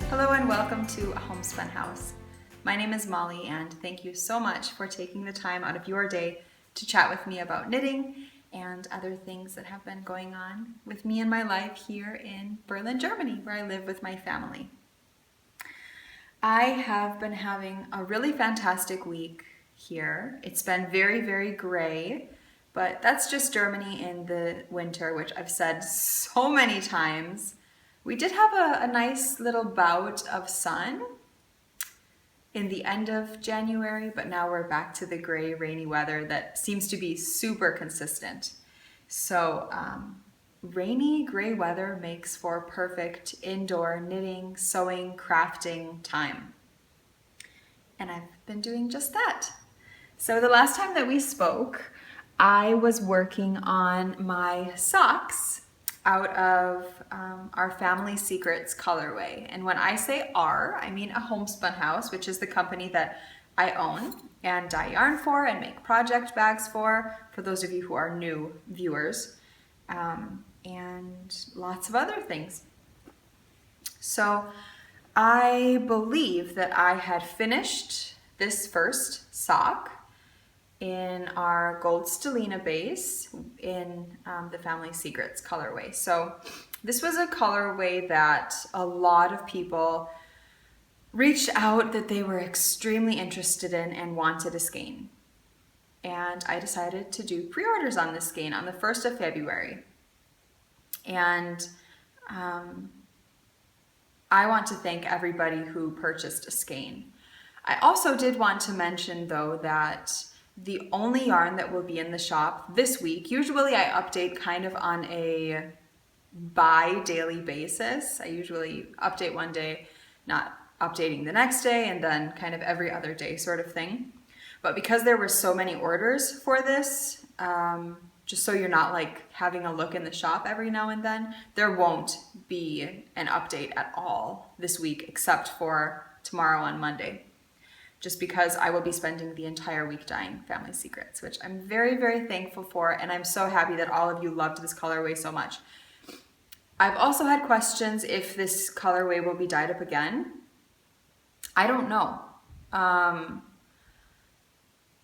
Hello and welcome to a Homespun House. My name is Molly and thank you so much for taking the time out of your day to chat with me about knitting and other things that have been going on with me in my life here in Berlin, Germany, where I live with my family. I have been having a really fantastic week here. It's been very, very gray, but that's just Germany in the winter, which I've said so many times. We did have a nice little bout of sun in the end of January, but now we're back to the gray, rainy weather that seems to be super consistent. So rainy, gray weather makes for perfect indoor knitting, sewing, crafting time. And I've been doing just that. So the last time that we spoke, I was working on my socks out of our Family Secrets colorway. And when I say our, I mean a Homespun House, which is the company that I own and dye yarn for and make project bags for those of you who are new viewers, and lots of other things. So I believe that I had finished this first sock in our gold stellina base in the Family Secrets colorway. So this was a colorway that a lot of people reached out that they were extremely interested in and wanted a skein. And I decided to do pre-orders on this skein on the 1st of February. And I want to thank everybody who purchased a skein. I also did want to mention though that the only yarn that will be in the shop this week, usually I update kind of on a bi-daily basis. I usually update one day, not updating the next day, and then kind of every other day sort of thing. But because there were so many orders for this, just so you're not like having a look in the shop every now and then, there won't be an update at all this week except for tomorrow on Monday. Just because I will be spending the entire week dyeing Family Secrets, which I'm very, very thankful for, and I'm so happy that all of you loved this colorway so much. I've also had questions if this colorway will be dyed up again. I don't know.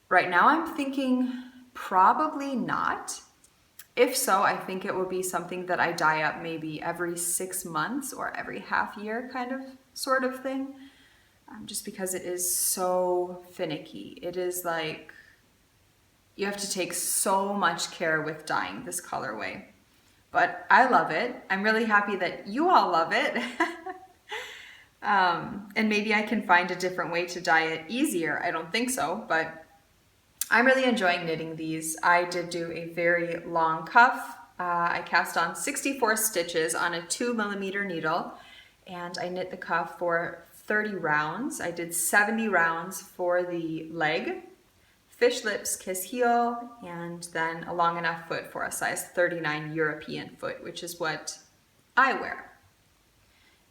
Right now I'm thinking probably not. If so, I think it will be something that I dye up maybe every 6 months or every half year kind of sort of thing. Just because it is so finicky. It is like, you have to take so much care with dyeing this colorway. But I love it. I'm really happy that you all love it. And maybe I can find a different way to dye it easier. I don't think so, but I'm really enjoying knitting these. I did do a very long cuff. I cast on 64 stitches on a 2mm needle, and I knit the cuff for 30 rounds. I did 70 rounds for the leg, fish lips, kiss heel, and then a long enough foot for a size 39 European foot, which is what I wear.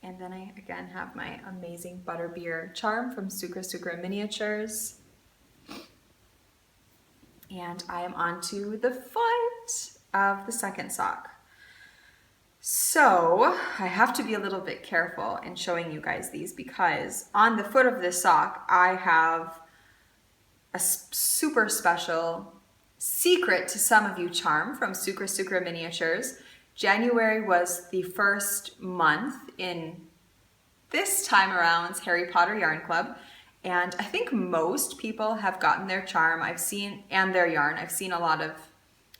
And then I again have my amazing butterbeer charm from Sucra Miniatures. And I am onto the foot of the second sock. So I have to be a little bit careful in showing you guys these because on the foot of this sock, I have a super special secret to some of you charm from Sucra Miniatures. January was the first month in this time around's Harry Potter Yarn Club. And I think most people have gotten their charm and their yarn. I've seen a lot of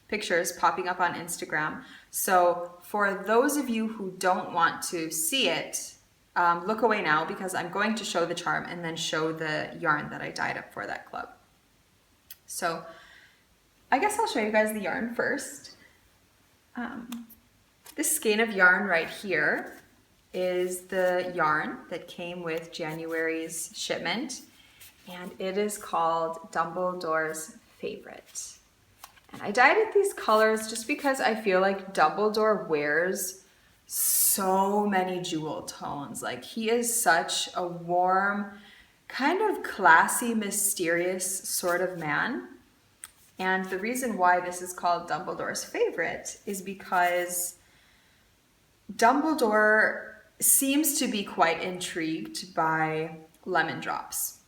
pictures popping up on Instagram. So for those of you who don't want to see it, look away now because I'm going to show the charm and then show the yarn that I dyed up for that club. So I guess I'll show you guys the yarn first. This skein of yarn right here is the yarn that came with January's shipment, and it is called Dumbledore's Favorite. And I dyed it these colors just because I feel like Dumbledore wears so many jewel tones. Like, he is such a warm, kind of classy, mysterious sort of man. And the reason why this is called Dumbledore's Favorite is because Dumbledore seems to be quite intrigued by lemon drops.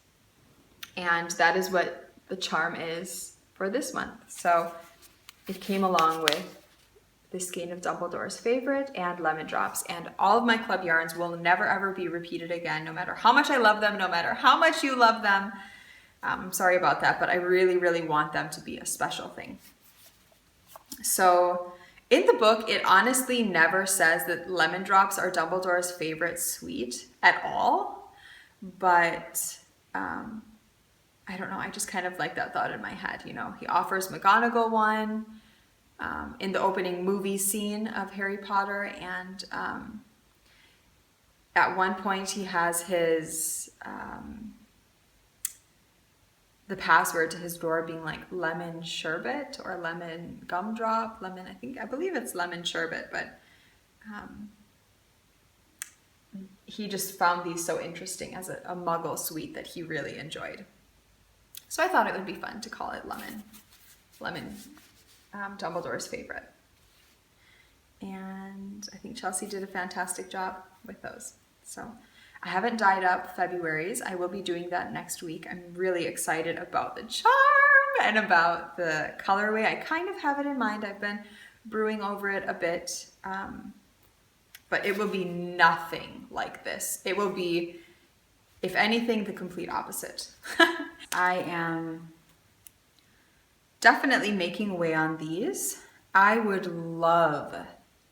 And that is what the charm is for this month. So it came along with the skein of Dumbledore's favorite and lemon drops, and all of my club yarns will never ever be repeated again, no matter how much I love them, no matter how much you love them. I'm sorry about that, but I really, really want them to be a special thing. So in the book, it honestly never says that lemon drops are Dumbledore's favorite sweet at all, but I don't know, I just kind of like that thought in my head. You know, he offers McGonagall one in the opening movie scene of Harry Potter, and at one point he has his the password to his door being like lemon sherbet or lemon gumdrop, lemon, I believe it's lemon sherbet, but he just found these so interesting as a muggle sweet that he really enjoyed. So I thought it would be fun to call it lemon, Dumbledore's favorite. And I think Chelsea did a fantastic job with those. So I haven't dyed up February's. I will be doing that next week. I'm really excited about the charm and about the colorway. I kind of have it in mind. I've been brewing over it a bit, but it will be nothing like this. It will be, if anything, the complete opposite. I am definitely making away on these. I would love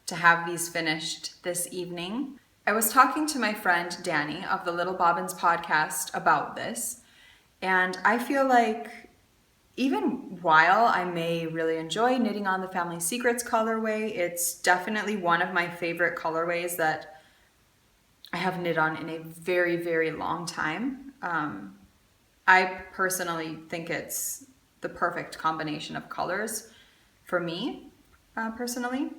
to have these finished this evening. I was talking to my friend Danny of the Little Bobbins podcast about this, and I feel like even while I may really enjoy knitting on the Family Secrets colorway, it's definitely one of my favorite colorways that I have knit on in a very, very long time. I personally think it's the perfect combination of colors for me, personally.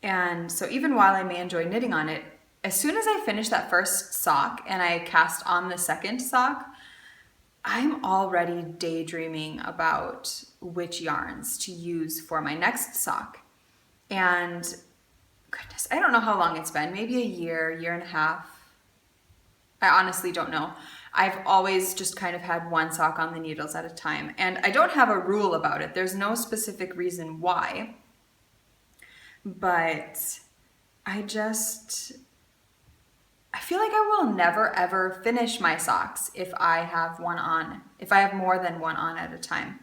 And so even while I may enjoy knitting on it, as soon as I finish that first sock and I cast on the second sock, I'm already daydreaming about which yarns to use for my next sock. And goodness, I don't know how long it's been, maybe a year and a half. I honestly don't know. I've always just kind of had one sock on the needles at a time, and I don't have a rule about it. There's no specific reason why, but I feel like I will never ever finish my socks if I have more than one on at a time.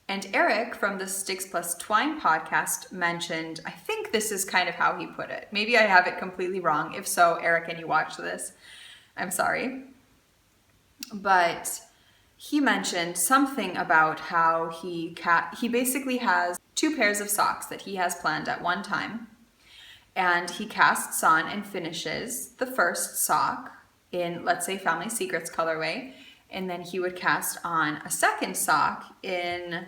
And Eric from the Sticks Plus Twine podcast mentioned, I think this is kind of how he put it. Maybe I have it completely wrong. If so, Eric, and you watch this, I'm sorry. But he mentioned something about how he basically has 2 pairs of socks that he has planned at one time. And he casts on and finishes the first sock in, let's say, Family Secrets colorway. And then he would cast on a second sock in,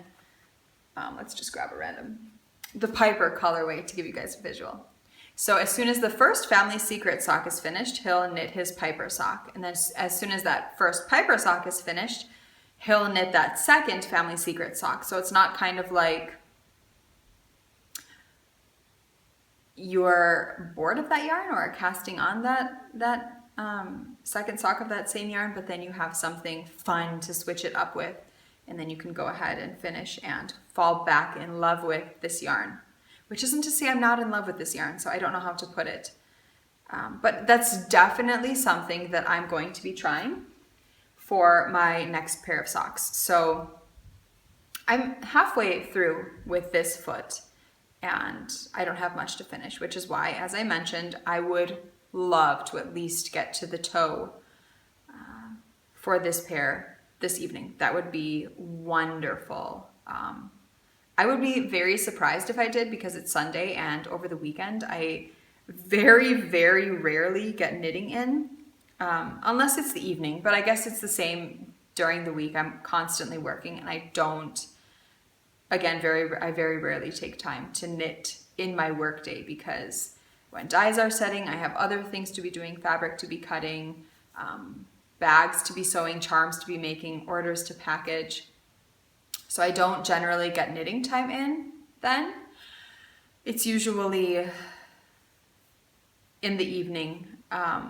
let's just grab a random, the Piper colorway to give you guys a visual. So as soon as the first Family Secret sock is finished, he'll knit his Piper sock. And then as soon as that first Piper sock is finished, he'll knit that second Family Secret sock. So it's not kind of like you're bored of that yarn or casting on that second sock of that same yarn, but then you have something fun to switch it up with, and then you can go ahead and finish and fall back in love with this yarn. Which isn't to say I'm not in love with this yarn, so I don't know how to put it. But that's definitely something that I'm going to be trying for my next pair of socks. So I'm halfway through with this foot, and I don't have much to finish, which is why, as I mentioned, I would love to at least get to the toe for this pair this evening. That would be wonderful. I would be very surprised if I did, because it's Sunday and over the weekend I very, very rarely get knitting in, unless it's the evening, but I guess it's the same during the week. I'm constantly working, and I don't, again, I very rarely take time to knit in my workday, because when dyes are setting, I have other things to be doing, fabric to be cutting, bags to be sewing, charms to be making, orders to package. So I don't generally get knitting time in then. It's usually in the evening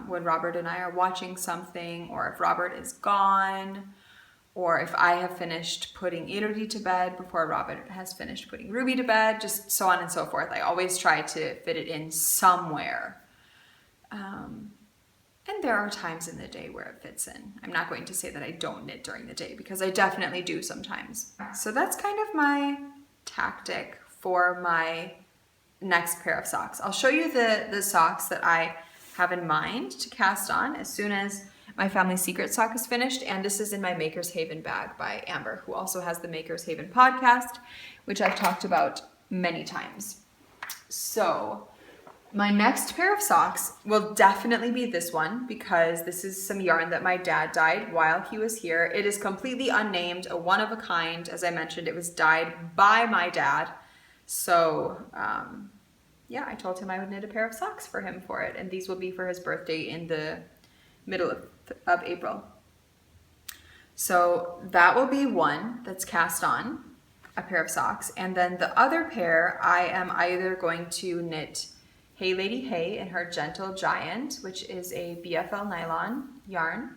when Robert and I are watching something, or if Robert is gone, or if I have finished putting Elodie to bed before Robert has finished putting Ruby to bed, just so on and so forth. I always try to fit it in somewhere. And there are times in the day where it fits in. I'm not going to say that I don't knit during the day, because I definitely do sometimes. So that's kind of my tactic for my next pair of socks. I'll show you the socks that I have in mind to cast on as soon as my family secret sock is finished. And this is in my Maker's Haven bag by Amber, who also has the Maker's Haven podcast, which I've talked about many times. So my next pair of socks will definitely be this one, because this is some yarn that my dad dyed while he was here. It is completely unnamed, a one of a kind. As I mentioned, it was dyed by my dad. So yeah, I told him I would knit a pair of socks for him for it. And these will be for his birthday in the middle of April. So that will be one that's cast on, a pair of socks. And then the other pair, I am either going to knit Hey Lady Hey in her Gentle Giant, which is a BFL nylon yarn.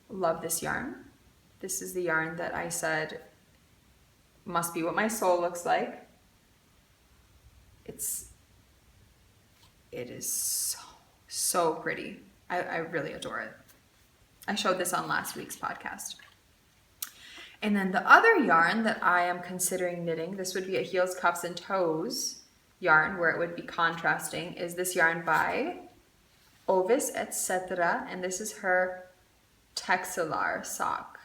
Love this yarn. This is the yarn that I said must be what my soul looks like. It is so pretty. I really adore it. I showed this on last week's podcast. And then the other yarn that I am considering knitting, this would be a heels, cuffs, and toes yarn where it would be contrasting, is this yarn by Ovis Etc. And this is her Textilar sock.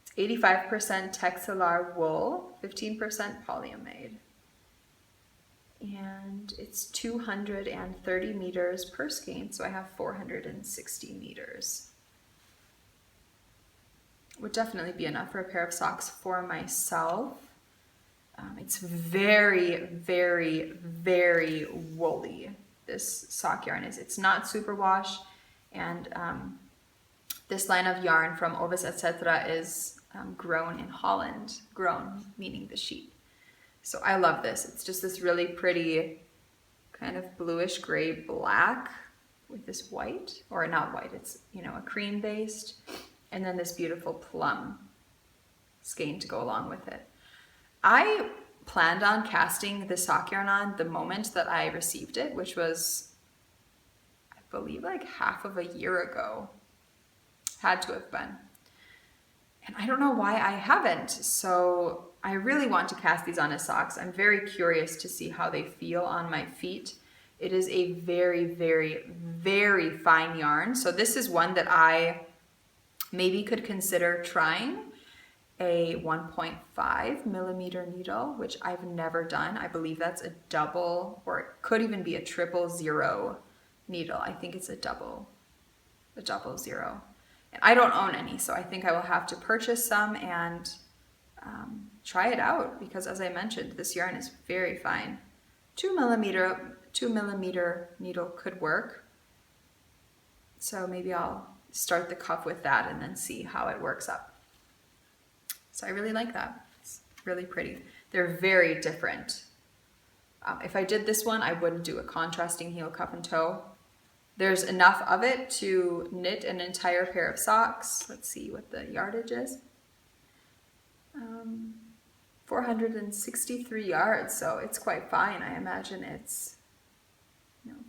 It's 85% Textilar wool, 15% polyamide. And it's 230 meters per skein, so I have 460 meters. Would definitely be enough for a pair of socks for myself. It's very, very, very woolly, this sock yarn is. It's not superwash, and this line of yarn from Ovis Etc. is grown in Holland, grown meaning the sheep. So I love this. It's just this really pretty kind of bluish gray black with this white, or not white, it's, you know, a cream based, and then this beautiful plum skein to go along with it. I planned on casting the sock yarn on the moment that I received it, which was, I believe, like half of a year ago. Had to have been. And I don't know why I haven't. So I really want to cast these on as socks. I'm very curious to see how they feel on my feet. It is a very, very, very fine yarn. So this is one that I maybe could consider trying a 1.5 millimeter needle, which I've never done. I believe that's a double, or it could even be a 000 needle. I think it's a double zero. And I don't own any, so I think I will have to purchase some and try it out, because as I mentioned, this yarn is very fine. 2 millimeter needle could work. So maybe I'll start the cuff with that and then see how it works up. So I really like that. It's really pretty. They're very different. If I did this one, I wouldn't do a contrasting heel, cuff, and toe. There's enough of it to knit an entire pair of socks. Let's see what the yardage is. 463 yards, so it's quite fine. I imagine it's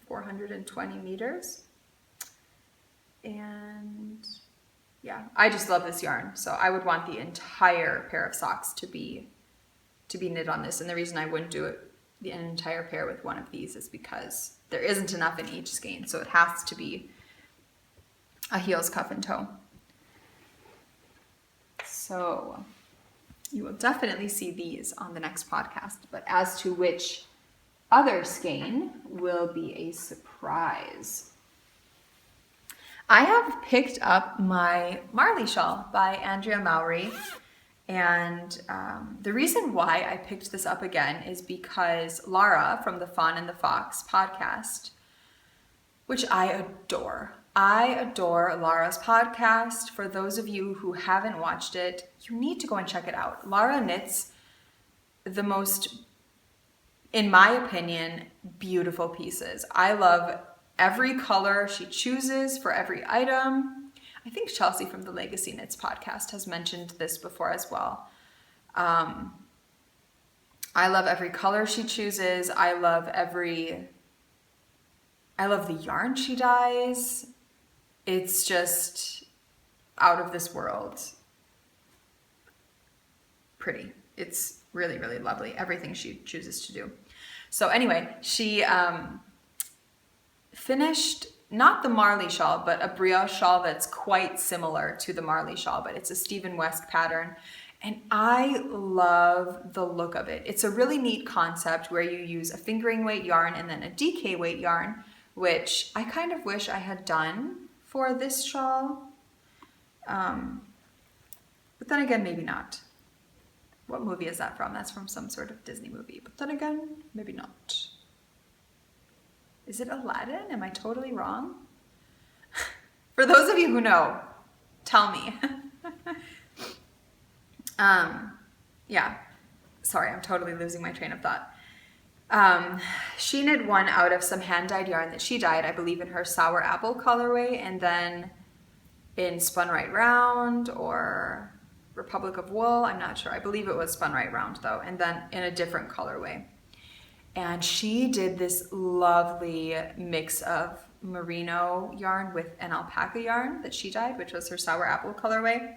420 meters. And yeah, I just love this yarn. So I would want the entire pair of socks to be knit on this. And the reason I wouldn't do an entire pair with one of these is because there isn't enough in each skein. So it has to be a heels, cuff, and toe. So you will definitely see these on the next podcast. But as to which other skein will be a surprise. I have picked up my Marley shawl by Andrea Mowry, and the reason why I picked this up again is because Lara from the Fawn and the Fox podcast, which I adore. I adore Lara's podcast. For those of you who haven't watched it, you need to go and check it out. Lara knits the most in my opinion, beautiful pieces. I love every color she chooses for every item. I think Chelsea from the Legacy Knits podcast has mentioned this before as well. I love every color she chooses. I love the yarn she dyes. It's just out of this world pretty. It's really, really lovely, everything she chooses to do. So anyway, she finished not the Marley shawl, but a brioche shawl that's quite similar to the Marley shawl, but it's a Stephen West pattern. And I love the look of it. It's a really neat concept where you use a fingering weight yarn and then a DK weight yarn, which I kind of wish I had done for this shawl. But then again, maybe not. What movie is that from? That's from some sort of Disney movie. But then again, maybe not. Is it Aladdin? Am I totally wrong? For those of you who know, tell me. Yeah. Sorry, I'm totally losing my train of thought. She knit one out of some hand-dyed yarn that she dyed, I believe, in her sour apple colorway, and then in Spun Right Round or Republic of Wool, I'm not sure. I believe it was Spun Right Round though, and then in a different colorway. And she did this lovely mix of merino yarn with an alpaca yarn that she dyed, which was her sour apple colorway.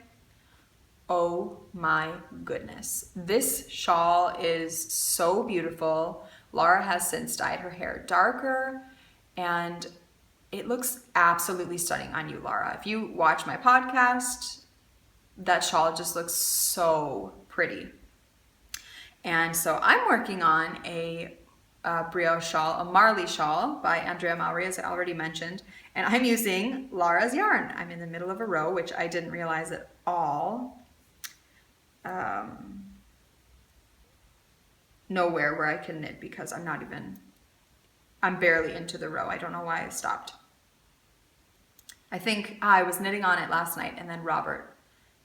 Oh my goodness. This shawl is so beautiful. Laura has since dyed her hair darker, and it looks absolutely stunning on you, Laura. If you watch my podcast, that shawl just looks so pretty. And so I'm working on a brioche shawl, a Marley shawl by Andrea Mowry, as I already mentioned, and I'm using Laura's yarn. I'm in the middle of a row, which I didn't realize at all. Nowhere where I can knit because I'm barely into the row. I don't know why I stopped. I think I was knitting on it last night, and then Robert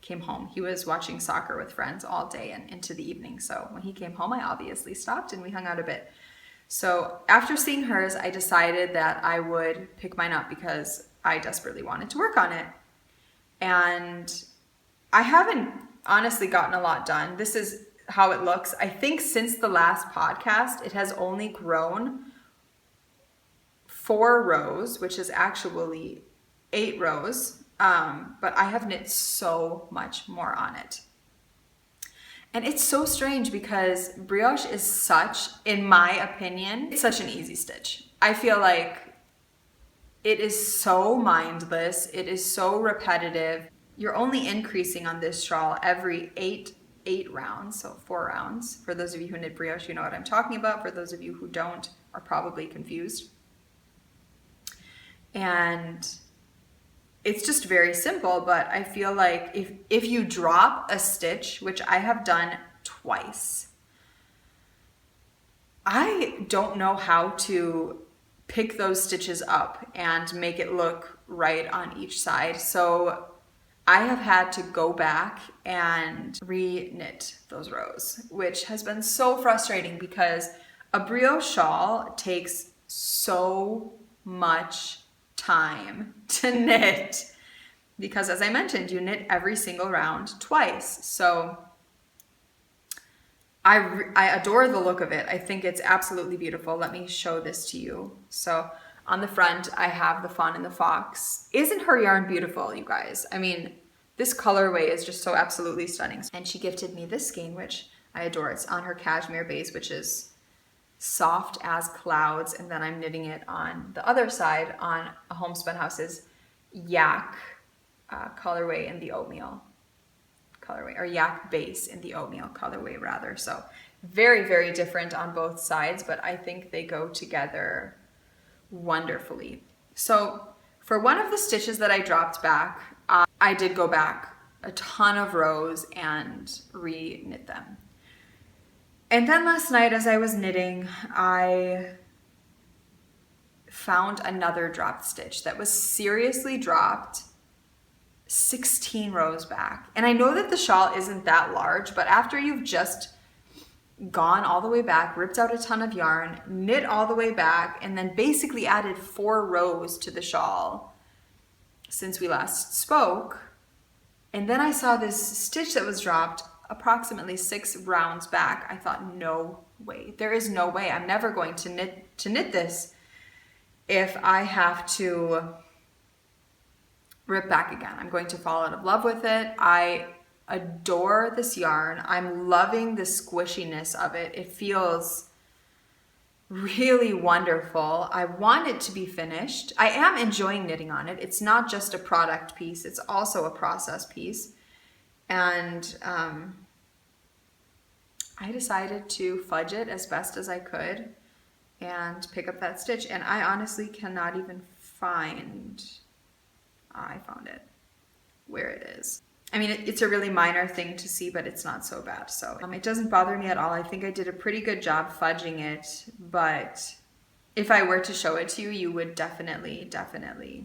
came home. He was watching soccer with friends all day and into the evening. So when he came home, I obviously stopped and we hung out a bit. So after seeing hers, I decided that I would pick mine up because I desperately wanted to work on it. And I haven't honestly gotten a lot done. This is how it looks. I think since the last podcast, it has only grown 4 rows, which is actually 8 rows. But I have knit so much more on it. And it's so strange because brioche is such, in my opinion, it's such an easy stitch. I feel like it is so mindless. It is so repetitive. You're only increasing on this shawl every 8 rounds, so 4 rounds. For those of you who knit brioche, you know what I'm talking about. For those of you who don't, are probably confused. And it's just very simple, but I feel like if you drop a stitch, which I have done twice, I don't know how to pick those stitches up and make it look right on each side. So I have had to go back and re-knit those rows, which has been so frustrating because a brioche shawl takes so much time to knit because, as I mentioned, you knit every single round twice. So I adore the look of it. I think it's absolutely beautiful. Let me show this to you. So on the front, I have the Fawn and the Fox. Isn't her yarn beautiful, you guys? I mean, this colorway is just so absolutely stunning. And she gifted me this skein, which I adore. It's on her cashmere base, which is soft as clouds, and then I'm knitting it on the other side on a Homespun House's yak colorway in the oatmeal colorway, or yak base in the oatmeal colorway rather. So very, very different on both sides, but I think they go together wonderfully. So for one of the stitches that I dropped back, I did go back a ton of rows and re-knit them. And then last night as I was knitting, I found another dropped stitch that was seriously dropped 16 rows back. And I know that the shawl isn't that large, but after you've just gone all the way back, ripped out a ton of yarn, knit all the way back, and then basically added 4 rows to the shawl since we last spoke. And then I saw this stitch that was dropped approximately 6 rounds back. I thought, no way. There is no way. I'm never going to knit this if I have to rip back again. I'm going to fall out of love with it. I adore this yarn. I'm loving the squishiness of it. It feels really wonderful. I want it to be finished. I am enjoying knitting on it. It's not just a product piece, it's also a process piece. And I decided to fudge it as best as I could and pick up that stitch. And I honestly cannot even find, I found it, where it is. I mean, it's a really minor thing to see, but it's not so bad. So it doesn't bother me at all. I think I did a pretty good job fudging it, but if I were to show it to you, you would definitely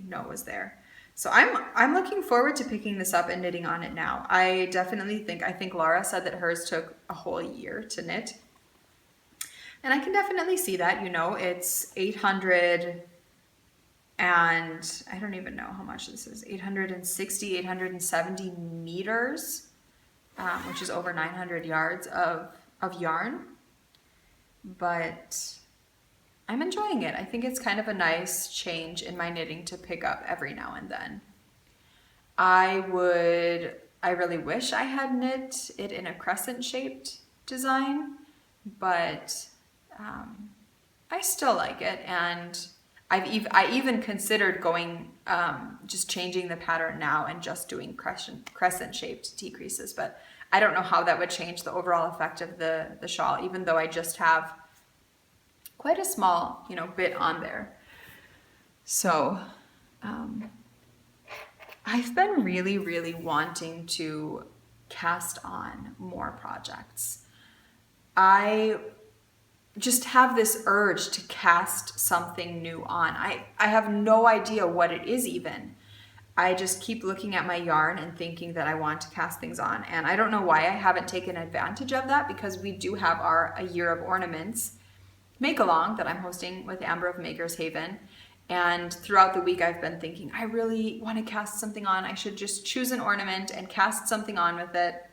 know it was there. So I'm looking forward to picking this up and knitting on it now. I think Laura said that hers took a whole year to knit. And I can definitely see that, you know, it's 800 and I don't even know how much this is, 870 meters, which is over 900 yards of yarn, but I'm enjoying it. I think it's kind of a nice change in my knitting to pick up every now and then. I really wish I had knit it in a crescent shaped design, but I still like it, and I even considered going, just changing the pattern now and just doing crescent shaped decreases, but I don't know how that would change the overall effect of the shawl, even though I just have quite a small, you know, bit on there. So I've been really wanting to cast on more projects. I just have this urge to cast something new on. I have no idea what it is even. I just keep looking at my yarn and thinking that I want to cast things on. And I don't know why I haven't taken advantage of that, because we do have A Year of Ornaments make-along that I'm hosting with Amber of Maker's Haven. And throughout the week I've been thinking, I really want to cast something on. I should just choose an ornament and cast something on with it.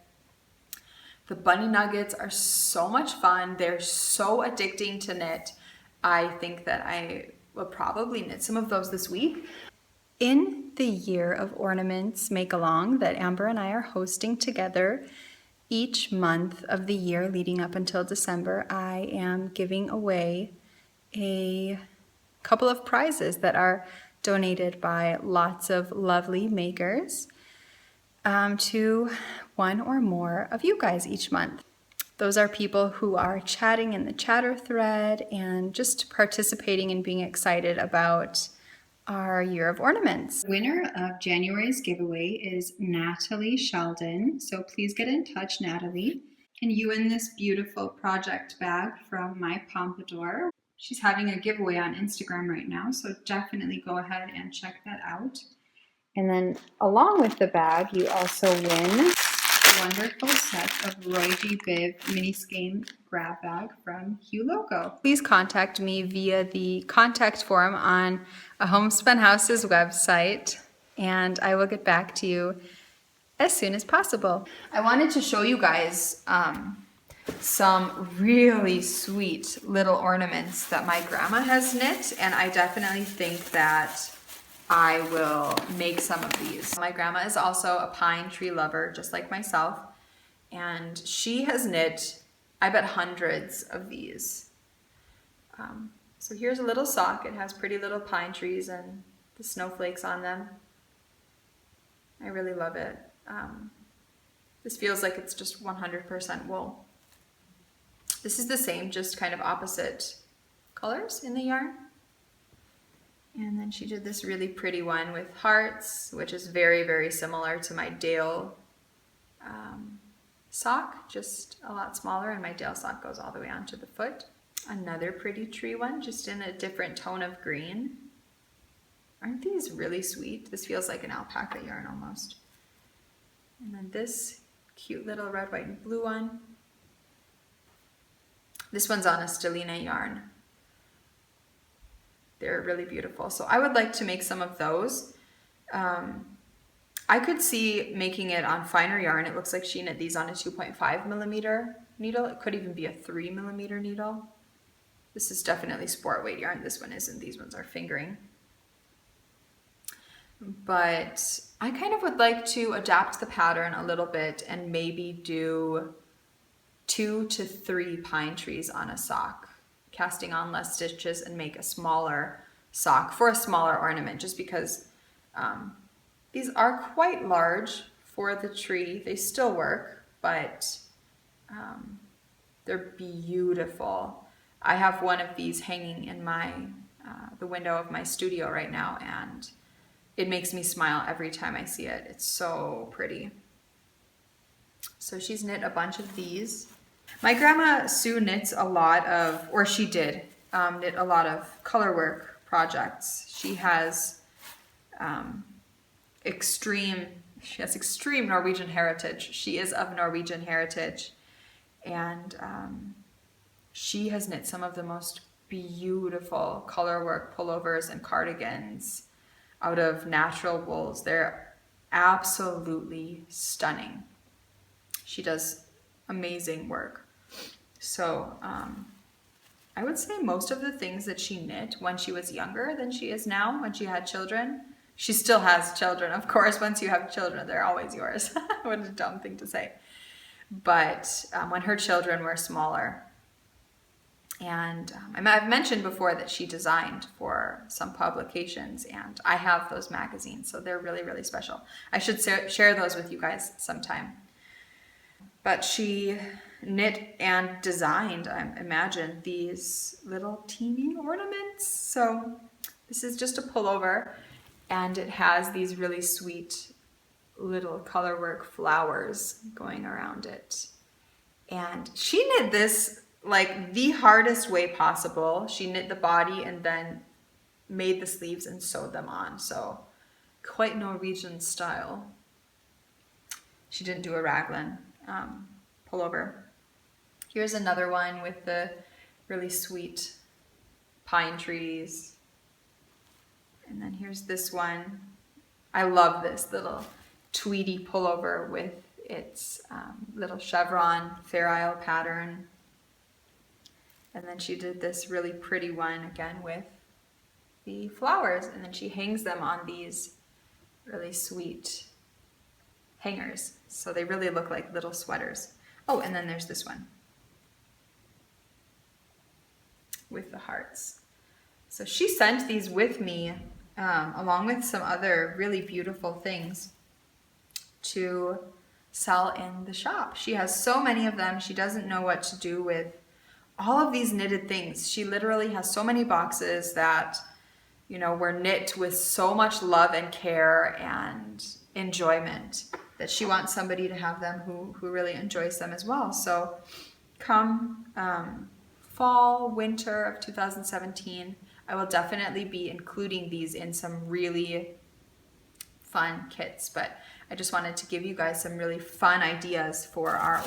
The bunny nuggets are so much fun. They're so addicting to knit. I think that I will probably knit some of those this week. In the Year of Ornaments make-along that Amber and I are hosting together, each month of the year leading up until December, I am giving away a couple of prizes that are donated by lots of lovely makers to one or more of you guys each month. Those are people who are chatting in the chatter thread and just participating and being excited about our Year of Ornaments. Winner of January's giveaway is Natalie Sheldon. So please get in touch, Natalie. And you win this beautiful project bag from My Pompadour. She's having a giveaway on Instagram right now, so definitely go ahead and check that out. And then along with the bag, you also win a wonderful set of Roy G. Biv mini skein grab bag from Hugh Loco. Please contact me via the contact form on a Homespun House's website, and I will get back to you as soon as possible. I wanted to show you guys some really sweet little ornaments that my grandma has knit, and I definitely think that I will make some of these. My grandma is also a pine tree lover, just like myself, and she has knit, I bet, hundreds of these. So here's a little sock. It has pretty little pine trees and the snowflakes on them. I really love it. This feels like it's just 100% wool. This is the same, just kind of opposite colors in the yarn. And then she did this really pretty one with hearts, which is very similar to my Dale sock, just a lot smaller, and my Dale sock goes all the way onto the foot. Another pretty tree one, just in a different tone of green. Aren't these really sweet? This feels like an alpaca yarn almost. And then this cute little red, white, and blue one. This one's on a Stellina yarn. They're really beautiful. So I would like to make some of those. I could see making it on finer yarn. It looks like she knit these on a 2.5 millimeter needle. It could even be a 3 millimeter needle. This is definitely sport weight yarn. This one isn't. These ones are fingering. But I kind of would like to adapt the pattern a little bit and maybe do 2 to 3 pine trees on a sock, casting on less stitches and make a smaller sock for a smaller ornament, just because these are quite large for the tree. They still work, but they're beautiful. I have one of these hanging in my the window of my studio right now, and it makes me smile every time I see it. It's so pretty. So she's knit a bunch of these. My grandma Sue knits a lot of, or she did, knit a lot of color work projects. She has extreme Norwegian heritage. She is of Norwegian heritage, and she has knit some of the most beautiful color work pullovers and cardigans out of natural wools. They're absolutely stunning. She does amazing work. So I would say most of the things that she knit when she was younger than she is now, when she had children. She still has children, of course. Once you have children, they're always yours. What a dumb thing to say. But when her children were smaller, and I've mentioned before that she designed for some publications, and I have those magazines, so they're really, really special. I should share those with you guys sometime. But she knit and designed, I imagine, these little teeny ornaments. So this is just a pullover, and it has these really sweet little colorwork flowers going around it. And she knit this like the hardest way possible. She knit the body and then made the sleeves and sewed them on. So quite Norwegian style. She didn't do a raglan pullover. Here's another one with the really sweet pine trees. And then here's this one. I love this little tweedy pullover with its little chevron Fair Isle pattern. And then she did this really pretty one again with the flowers, and then she hangs them on these really sweet hangers. So they really look like little sweaters. Oh, and then there's this one with the hearts. So she sent these with me along with some other really beautiful things to sell in the shop. She has so many of them. She doesn't know what to do with all of these knitted things. She literally has so many boxes that, you know, were knit with so much love and care and enjoyment that she wants somebody to have them who really enjoys them as well. So come fall, winter of 2017, I will definitely be including these in some really fun kits, but I just wanted to give you guys some really fun ideas for our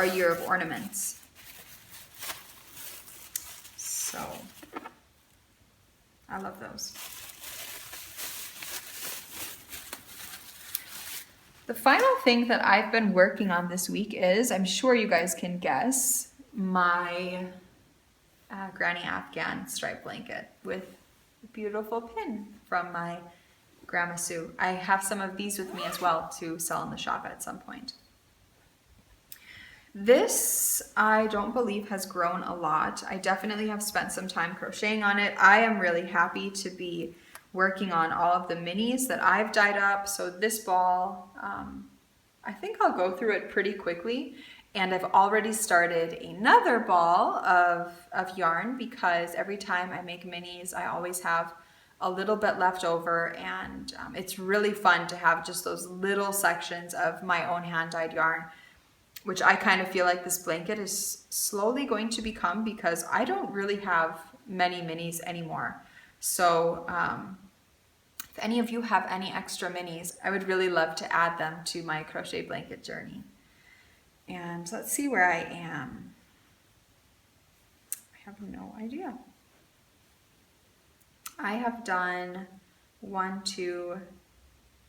year of ornaments. So I love those. The final thing that I've been working on this week is, I'm sure you guys can guess, my Granny Afghan stripe blanket with a beautiful pin from my Grandma Sue. I have some of these with me as well to sell in the shop at some point. This, I don't believe, has grown a lot. I definitely have spent some time crocheting on it. I am really happy to be working on all of the minis that I've dyed up. So this ball, I think I'll go through it pretty quickly. And I've already started another ball of yarn, because every time I make minis, I always have a little bit left over, and it's really fun to have just those little sections of my own hand-dyed yarn, which I kind of feel like this blanket is slowly going to become, because I don't really have many minis anymore. So if any of you have any extra minis, I would really love to add them to my crochet blanket journey. And let's see where I am. I have no idea. I have done 1, 2,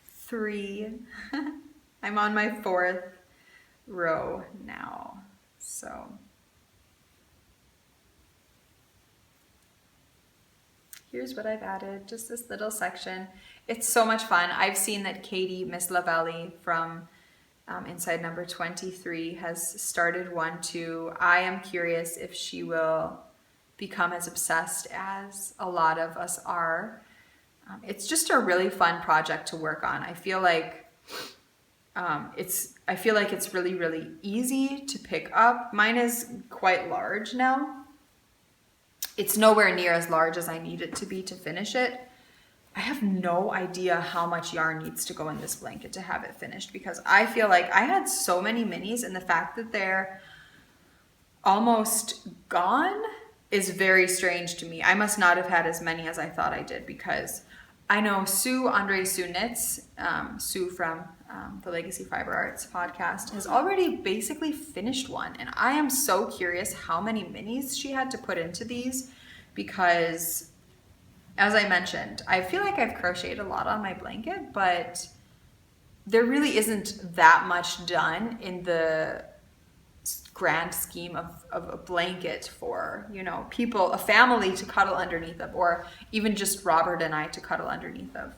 3. I'm on my 4th row now. So here's what I've added, just this little section. It's so much fun. I've seen that Katie, Miss Lavelli from Inside Number 23 has started one too. I am curious if she will become as obsessed as a lot of us are. It's just a really fun project to work on. I feel like it's really, really easy to pick up. Mine is quite large now. It's nowhere near as large as I need it to be to finish it. I have no idea how much yarn needs to go in this blanket to have it finished, because I feel like I had so many minis, and the fact that they're almost gone is very strange to me. I must not have had as many as I thought I did, because I know Sue Knits, Sue from the Legacy Fiber Arts podcast, has already basically finished one. And I am so curious how many minis she had to put into these, because as I mentioned, I feel like I've crocheted a lot on my blanket, but there really isn't that much done in the grand scheme of a blanket for, you know, people, a family to cuddle underneath of, or even just Robert and I to cuddle underneath of.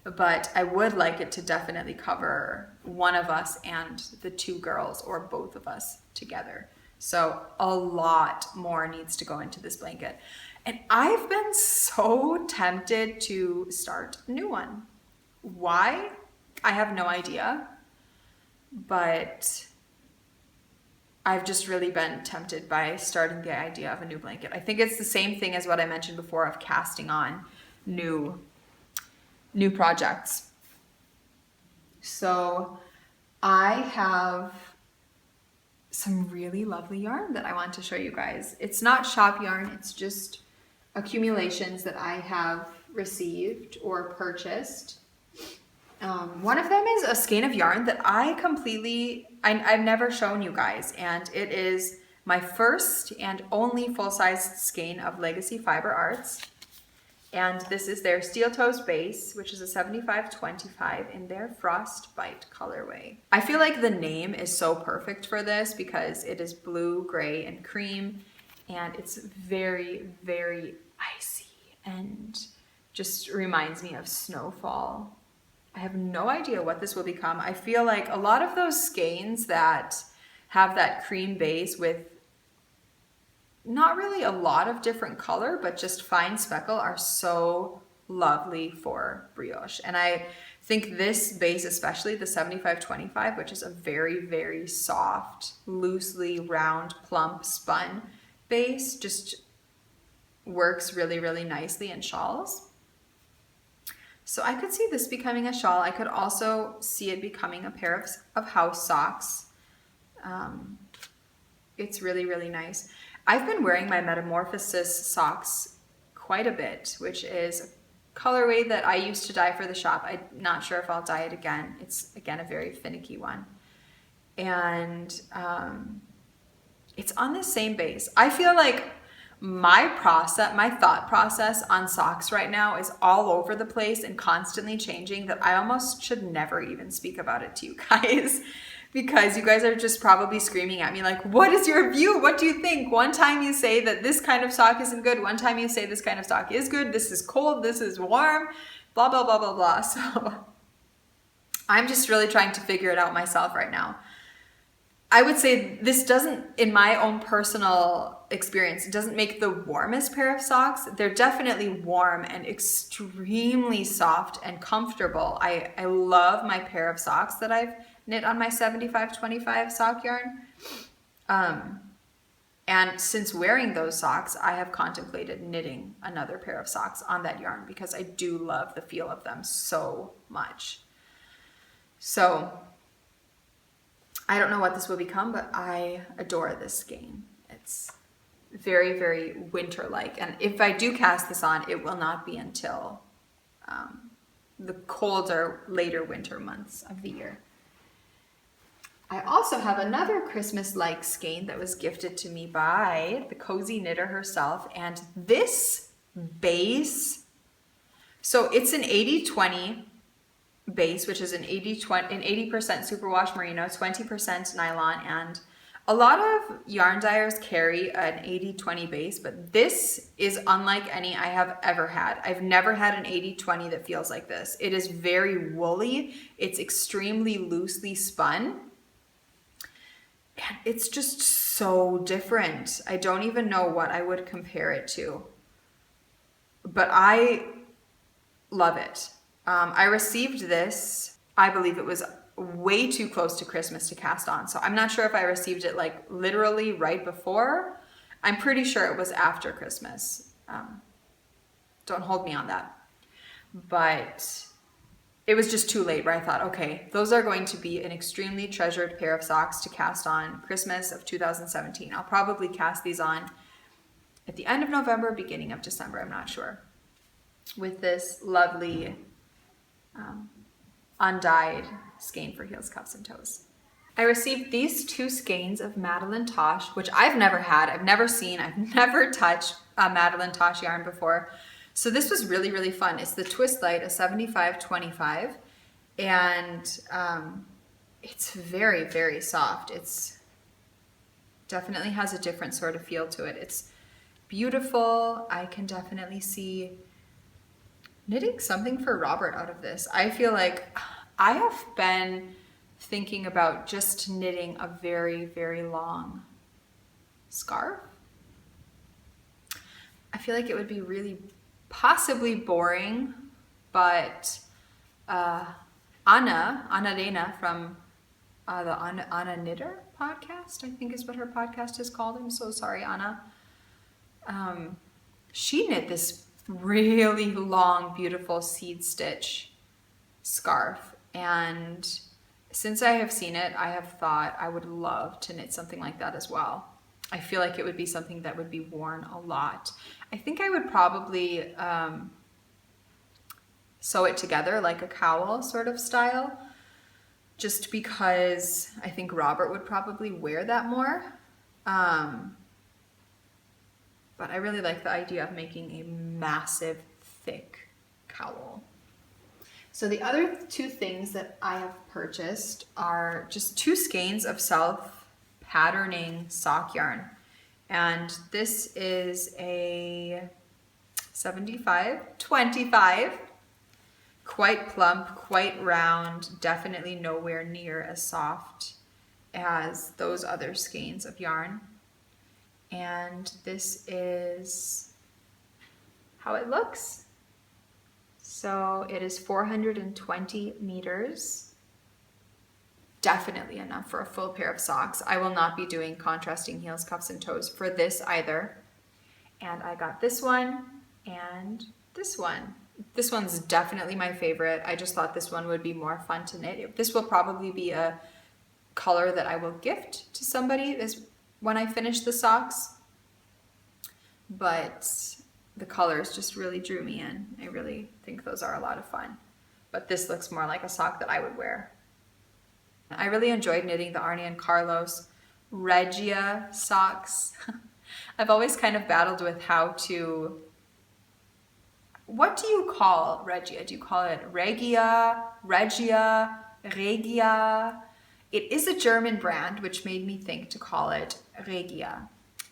But I would like it to definitely cover one of us and the 2 girls, or both of us together. So a lot more needs to go into this blanket. And I've been so tempted to start a new one. Why? I have no idea. But I've just really been tempted by starting the idea of a new blanket. I think it's the same thing as what I mentioned before of casting on new projects. So I have some really lovely yarn that I want to show you guys. It's not shop yarn, it's just accumulations that I have received or purchased. One of them is a skein of yarn that I've never shown you guys, and it is my first and only full-size skein of Legacy Fiber Arts. And this is their Steel Toes base, which is a 75/25 in their Frostbite colorway. I feel like the name is so perfect for this because it is blue, gray, and cream, and it's very, very icy and just reminds me of snowfall. I have no idea what this will become. I feel like a lot of those skeins that have that cream base with not really a lot of different color, but just fine speckle, are so lovely for brioche. And I think this base, especially the 75/25, which is a very, very soft, loosely round, plump spun base, just works really, really nicely in shawls. So I could see this becoming a shawl. I could also see it becoming a pair of house socks. It's really, really nice. I've been wearing my Metamorphosis socks quite a bit, which is a colorway that I used to dye for the shop. I'm not sure if I'll dye it again. It's, again, a very finicky one. And it's on the same base. I feel like my thought process on socks right now is all over the place and constantly changing, that I almost should never even speak about it to you guys. Because you guys are just probably screaming at me like, what is your view? What do you think? One time you say that this kind of sock isn't good. One time you say this kind of sock is good. This is cold. This is warm. Blah, blah, blah, blah, blah. So I'm just really trying to figure it out myself right now. I would say this doesn't, in my own personal experience, it doesn't make the warmest pair of socks. They're definitely warm and extremely soft and comfortable. I love my pair of socks that I've knit on my 75/25 sock yarn. And since wearing those socks, I have contemplated knitting another pair of socks on that yarn because I do love the feel of them so much. So I don't know what this will become, but I adore this skein. It's very, very winter-like. And if I do cast this on, it will not be until the colder, later winter months of the year. I also have another Christmas-like skein that was gifted to me by the cozy knitter herself. And this base, so it's an 80-20 base, which is an 80% superwash merino, 20% nylon, and a lot of yarn dyers carry an 80-20 base, but this is unlike any I have ever had. I've never had an 80-20 that feels like this. It is very woolly. It's extremely loosely spun. And it's just so different. I don't even know what I would compare it to, but I love it. I received this, I believe it was way too close to Christmas to cast on. So I'm not sure if I received it like literally right before. I'm pretty sure it was after Christmas. Don't hold me on that. But it was just too late where I thought, okay, those are going to be an extremely treasured pair of socks to cast on Christmas of 2017. I'll probably cast these on at the end of November, beginning of December, I'm not sure, with this lovely undyed skein for heels, cuffs, and toes. I received these two skeins of Madeline Tosh, which I've never had, I've never seen, I've never touched a Madeline Tosh yarn before. So this was really, really fun. It's the Twist Light, a 75-25, and it's very, very soft. It's definitely has a different sort of feel to it. It's beautiful. I can definitely see knitting something for Robert out of this. I feel like I have been thinking about just knitting a very, very long scarf. I feel like it would be really possibly boring, but Anna Rena from the Anna Knitter podcast, I think is what her podcast is called. I'm so sorry, Anna. She knit this really long, beautiful seed stitch scarf, and since I have seen it, I have thought I would love to knit something like that as well. I feel like it would be something that would be worn a lot. I think I would probably sew it together like a cowl sort of style, just because I think Robert would probably wear that more. But I really like the idea of making a massive, thick cowl. So the other two things that I have purchased are just two skeins of self-patterning sock yarn. And this is a 75-25, quite plump, quite round, definitely nowhere near as soft as those other skeins of yarn. And this is how it looks. So it is 420 meters. Definitely enough for a full pair of socks. I will not be doing contrasting heels, cuffs, and toes for this either. And I got this one and this one. This one's definitely my favorite. I just thought this one would be more fun to knit. This will probably be a color that I will gift to somebody when I finish the socks. But the colors just really drew me in. I really think those are a lot of fun. But this looks more like a sock that I would wear. I really enjoyed knitting the Arnie and Carlos Regia socks. I've always kind of battled with how to... What do you call Regia? Do you call it Regia, Regia, Regia? It is a German brand, which made me think to call it Regia.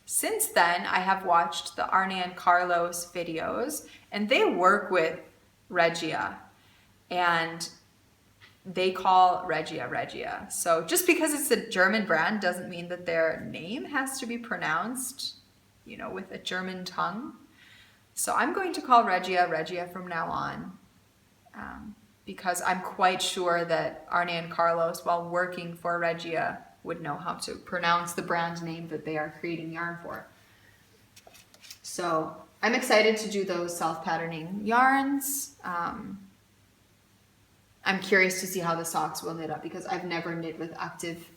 Since then, I have watched the Arnie and Carlos videos, and they work with Regia, and they call Regia Regia. So just because it's a German brand doesn't mean that their name has to be pronounced, you know, with a German tongue. So I'm going to call Regia Regia from now on, because I'm quite sure that Arnie and Carlos, while working for Regia, would know how to pronounce the brand name that they are creating yarn for. So I'm excited to do those self-patterning yarns. I'm curious to see how the socks will knit up because I've never knit with active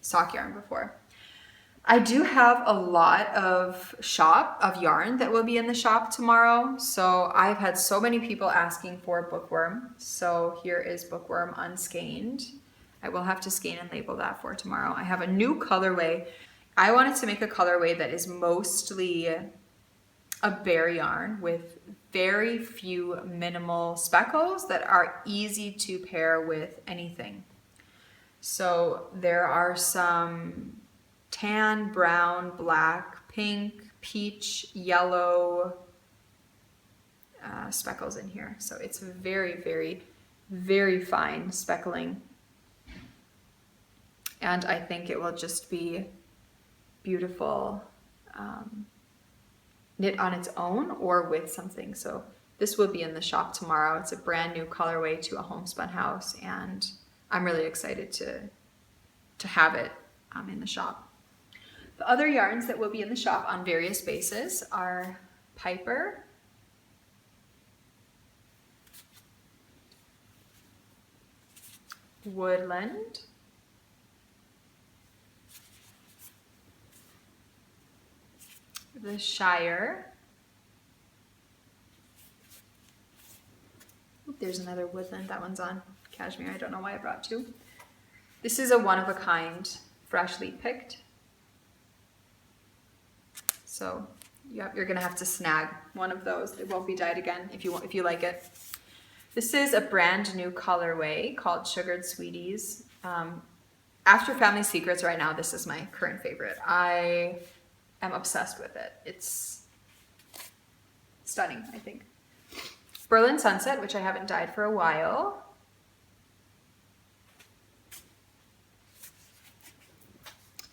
sock yarn before. I do have a lot of yarn that will be in the shop tomorrow. So I've had so many people asking for Bookworm. So here is Bookworm Unskeined. I will have to scan and label that for tomorrow. I have a new colorway. I wanted to make a colorway that is mostly a bare yarn with very few minimal speckles that are easy to pair with anything. So there are some tan, brown, black, pink, peach, yellow speckles in here. So it's very, very, very fine speckling. And I think it will just be beautiful knit on its own or with something. So this will be in the shop tomorrow. It's a brand new colorway to a Homespun house, and I'm really excited to have it in the shop. The other yarns that will be in the shop on various bases are Piper, Woodland, the Shire. There's another Woodland. That one's on cashmere. I don't know why I brought two. This is a one-of-a-kind, freshly picked. So you're gonna have to snag one of those. It won't be dyed again if you like it. This is a brand new colorway called Sugared Sweeties. After Family Secrets right now, this is my current favorite. I am obsessed with it. It's stunning, I think. Berlin Sunset, which I haven't dyed for a while.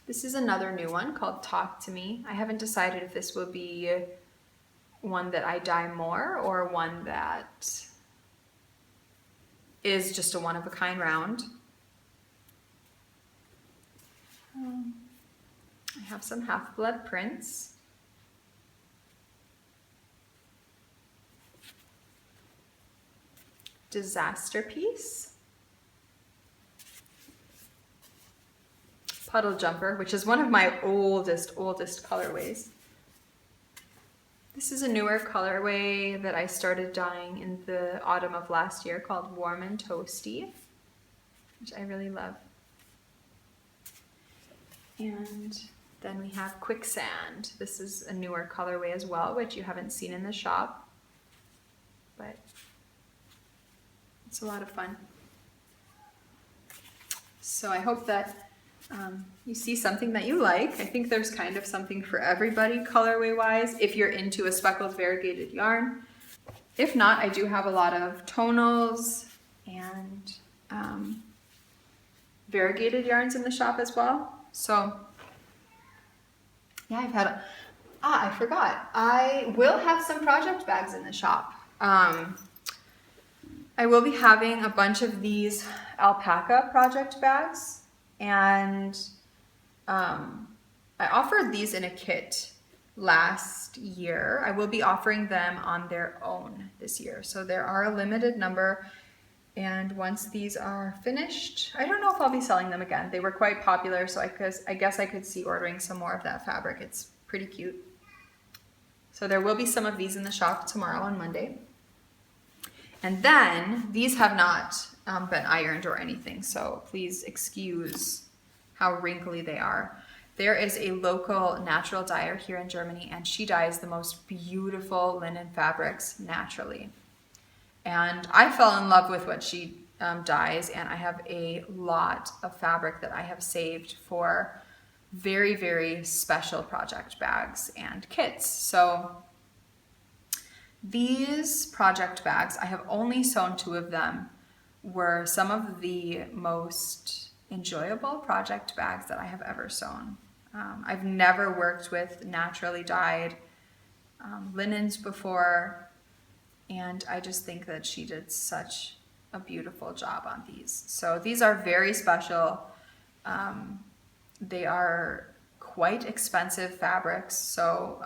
This is another new one called Talk to Me. I haven't decided if this will be one that I dye more or one that is just a one-of-a-kind round. I have some Half-Blood prints. Disaster Piece. Puddle Jumper, which is one of my oldest colorways. This is a newer colorway that I started dyeing in the autumn of last year called Warm and Toasty, which I really love. And then we have Quicksand. This is a newer colorway as well, which you haven't seen in the shop, but it's a lot of fun. So I hope that you see something that you like. I think there's kind of something for everybody colorway wise if you're into a speckled variegated yarn. If not, I do have a lot of tonals and variegated yarns in the shop as well. So yeah, I've had I forgot. I will have some project bags in the shop. I will be having a bunch of these alpaca project bags, and I offered these in a kit last year. I will be offering them on their own this year. So there are a limited number, and once these are finished, I don't know if I'll be selling them again. They were quite popular, so I guess I could see ordering some more of that fabric. It's pretty cute. So there will be some of these in the shop tomorrow on Monday. And then these have not been ironed or anything, so please excuse how wrinkly they are. There is a local natural dyer here in Germany, and she dyes the most beautiful linen fabrics naturally. And I fell in love with what she dyes, and I have a lot of fabric that I have saved for very, very special project bags and kits. So these project bags, I have only sewn 2 of them, were some of the most enjoyable project bags that I have ever sewn. I've never worked with naturally dyed linens before, and I just think that she did such a beautiful job on these. So these are very special. They are quite expensive fabrics, so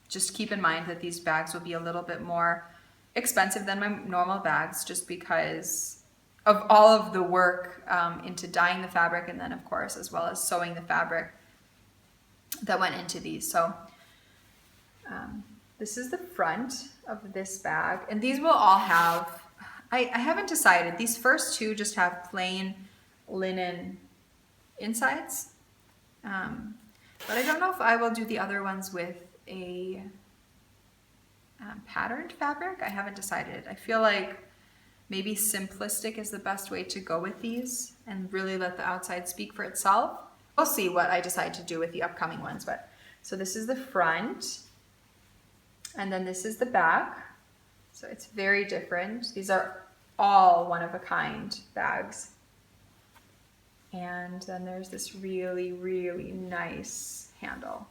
just keep in mind that these bags will be a little bit more expensive than my normal bags, just because of all of the work into dyeing the fabric, and then of course as well as sewing the fabric that went into these. So this is the front of this bag, and these will all have, I haven't decided, these first 2 just have plain linen insides. But I don't know if I will do the other ones with a patterned fabric. I haven't decided. I feel like maybe simplistic is the best way to go with these and really let the outside speak for itself. We'll see what I decide to do with the upcoming ones. But so this is the front, and then this is the back. So it's very different. These are all one-of-a-kind bags. And then there's this really, really nice handle.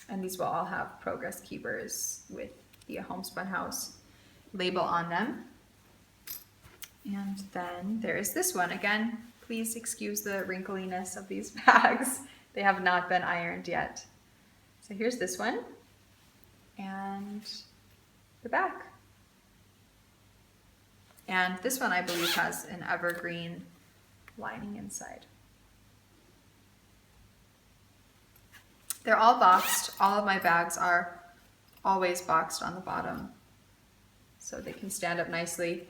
And these will all have Progress Keepers with the Homespun House label on them. And then there's this one. Again, please excuse the wrinkliness of these bags. They have not been ironed yet. So here's this one. And the back. And this one, I believe, has an evergreen lining inside. They're all boxed. All of my bags are always boxed on the bottom, so they can stand up nicely.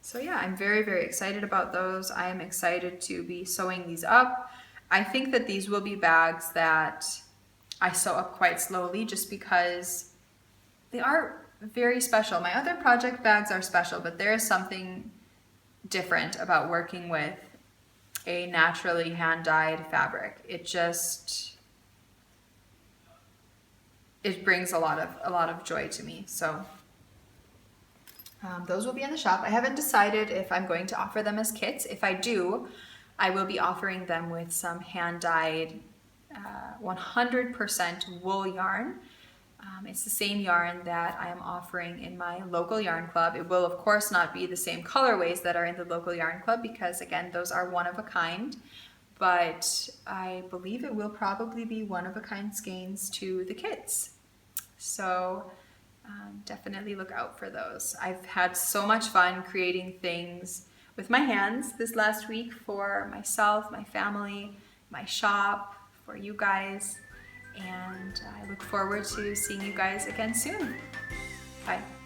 So yeah, I'm very, very excited about those. I am excited to be sewing these up. I think that these will be bags that I sew up quite slowly just because they are very special. My other project bags are special, but there is something different about working with a naturally hand-dyed fabric. It brings a lot of joy to me. So those will be in the shop. I haven't decided if I'm going to offer them as kits. If I do, I will be offering them with some hand-dyed 100% wool yarn. It's the same yarn that I am offering in my local yarn club. It will, of course, not be the same colorways that are in the local yarn club because, again, those are one of a kind. But I believe it will probably be one of a kind skeins to the kits. So definitely look out for those. I've had so much fun creating things with my hands this last week for myself, my family, my shop, for you guys. And I look forward to seeing you guys again soon. Bye.